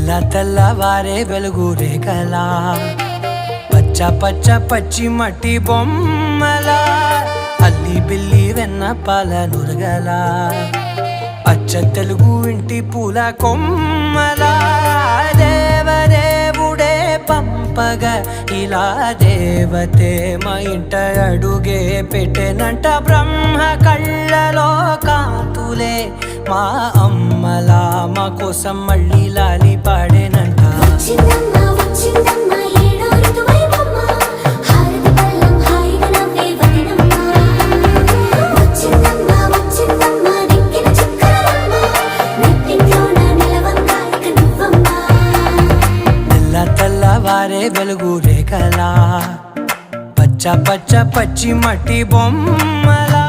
తెల్ల తెల్లవారే వెలుగు రేఖలా పచ్చ పచ్చ పచ్చి మట్టి బొమ్మలా అల్లి బిల్లి వెన్న పాల నురగలా అచ్చ తెలుగు ఇంటి పూల కొమ్మలా దేవదేవుడే పంపగా ఇలా దేవతే మా ఇంట అడుగే పెట్టెనంట బ్రహ్మ కళ్ళలో కాంతులే మా అమ్మలా మా కోసం మళ్ళీ లాలి పాడేనంట. తెల్లవారే వెలుగు రేఖలా పచ్చ పచ్చ పచ్చి మట్టి బొమ్మలా